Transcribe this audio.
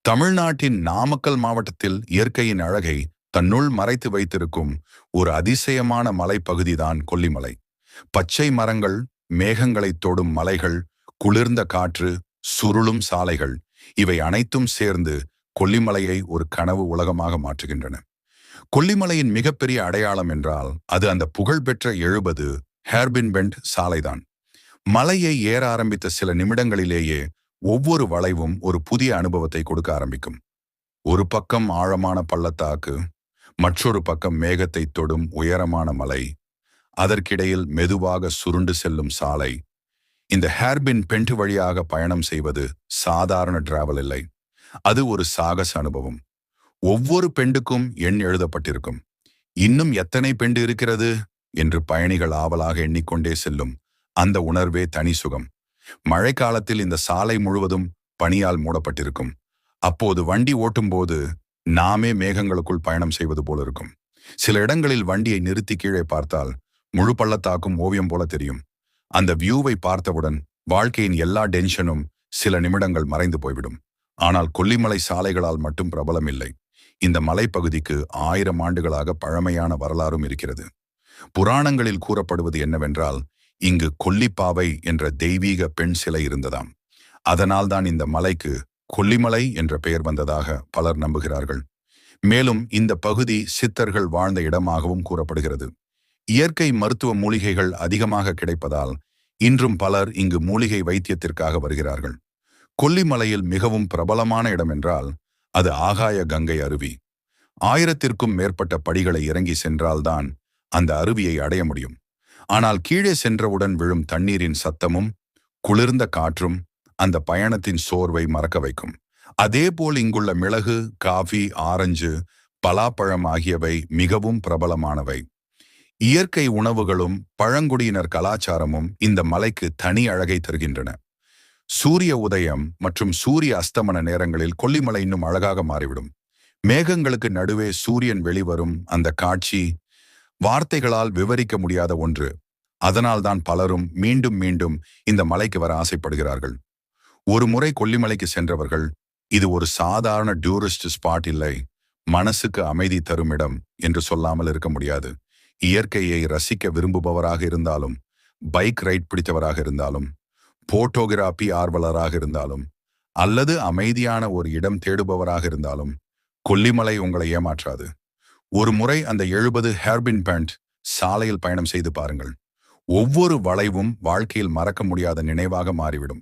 தமிழ்நாட்டின் நாமக்கல் மாவட்டத்தில் இயற்கையின் அழகை தன்னுள் மறைத்து வைத்திருக்கும் ஒரு அதிசயமான மலைப்பகுதிதான் கொல்லிமலை. பச்சை மரங்கள், மேகங்களை தொடும் மலைகள், குளிர்ந்த காற்று, சுருளும் சாலைகள், இவை அனைத்தும் சேர்ந்து கொல்லிமலையை ஒரு கனவு உலகமாக மாற்றுகின்றன. கொல்லிமலையின் மிகப்பெரிய அடையாளம் என்றால் அது அந்த புகழ்பெற்ற 70 ஹேர்பின் பெண்ட் சாலைதான். மலையை ஏற ஆரம்பித்த சில நிமிடங்களிலேயே ஒவ்வொரு வளைவும் ஒரு புதிய அனுபவத்தை கொடுக்க ஆரம்பிக்கும். ஒரு பக்கம் ஆழமான பள்ளத்தாக்கு, மற்றொரு பக்கம் மேகத்தை தொடும் உயரமான மலை, அதற்கிடையில் மெதுவாக சுருண்டு செல்லும் சாலை. இந்த ஹேர்பின் பெண்ட் வழியாக பயணம் செய்வது சாதாரண டிராவல் இல்லை, அது ஒரு சாகச அனுபவம். ஒவ்வொரு பெண்டுக்கும் எண் எழுதப்பட்டிருக்கும். இன்னும் எத்தனை பெண்டு இருக்கிறது என்று பயணிகள் ஆவலாக எண்ணிக்கொண்டே செல்லும் அந்த உணர்வே தனி சுகம். மழைக்காலத்தில் இந்த சாலை முழுவதும் பனியால் மூடப்பட்டிருக்கும். அப்போது வண்டி ஓட்டும்போது நாமே மேகங்களுக்குள் பயணம் செய்வது போல இருக்கும். சில இடங்களில் வண்டியை நிறுத்தி கீழே பார்த்தால் முழு பள்ளத்தாக்கும் ஓவியம் போல தெரியும். அந்த வியூவை பார்த்தவுடன் வாழ்க்கையின் எல்லா டென்ஷனும் சில நிமிடங்கள் மறைந்து போய்விடும். ஆனால் கொல்லிமலை சாலைகளால் மட்டும் பிரபலம் இல்லை. இந்த மலைப்பகுதிக்கு 1000 ஆண்டுகளாக பழமையான வரலாறும் இருக்கிறது. புராணங்களில் கூறப்படுவது என்னவென்றால், இங்கு கொல்லிப்பாவை என்ற தெய்வீக பெண் சிலை இருந்ததாம். அதனால்தான் இந்த மலைக்கு கொல்லிமலை என்ற பெயர் வந்ததாக பலர் நம்புகிறார்கள். மேலும் இந்த பகுதி சித்தர்கள் வாழ்ந்த இடமாகவும் கூறப்படுகிறது. இயற்கை மருத்துவ மூலிகைகள் அதிகமாக கிடைப்பதால் இன்றும் பலர் இங்கு மூலிகை வைத்தியத்திற்காக வருகிறார்கள். கொல்லிமலையில் மிகவும் பிரபலமான இடம் என்றால் அது ஆகாய கங்கை அருவி. 1000த்திற்கும் மேற்பட்ட படிகளை இறங்கி சென்றால்தான் அந்த அருவியை அடைய முடியும். ஆனால் கீழே சென்றவுடன் விழும் தண்ணீரின் சத்தமும் குளிர்ந்த காற்றும் அந்த பயணத்தின் சோர்வை மறக்க வைக்கும். அதேபோல் இங்குள்ள மிளகு, காஃபி, ஆரஞ்சு, பலாப்பழம் ஆகியவை மிகவும் பிரபலமானவை. இயற்கை உணவுகளும் பழங்குடியினர் கலாச்சாரமும் இந்த மலைக்கு தனி அழகை தருகின்றன. சூரிய உதயம் மற்றும் சூரிய அஸ்தமன நேரங்களில் கொல்லிமலை இன்னும் அழகாக மாறிவிடும். மேகங்களுக்கு நடுவே சூரியன் வெளிவரும் அந்த காட்சி வார்த்தைகளால் விவரிக்க முடியாத ஒன்று. அதனால்தான் பலரும் மீண்டும் மீண்டும் இந்த மலைக்கு வர ஆசைப்படுகிறார்கள். ஒரு முறை கொல்லிமலைக்கு சென்றவர்கள் இது ஒரு சாதாரண டூரிஸ்ட் ஸ்பாட் இல்லை, மனசுக்கு அமைதி தரும் இடம் என்று சொல்லாமல் இருக்க முடியாது. இயற்கையை ரசிக்க விரும்புபவராக இருந்தாலும், பைக் ரைட் பிடித்தவராக இருந்தாலும், போட்டோகிராபி ஆர்வலராக இருந்தாலும், அல்லது அமைதியான ஒரு இடம் தேடுபவராக இருந்தாலும் கொல்லிமலை உங்களை ஏமாற்றாது. ஒரு முறை அந்த 70 ஹேர்பின் பெண்ட் சாலையில் பயணம் செய்து பாருங்கள். ஒவ்வொரு வளைவும் வாழ்க்கையில் மறக்க முடியாத நினைவாக மாறிவிடும்.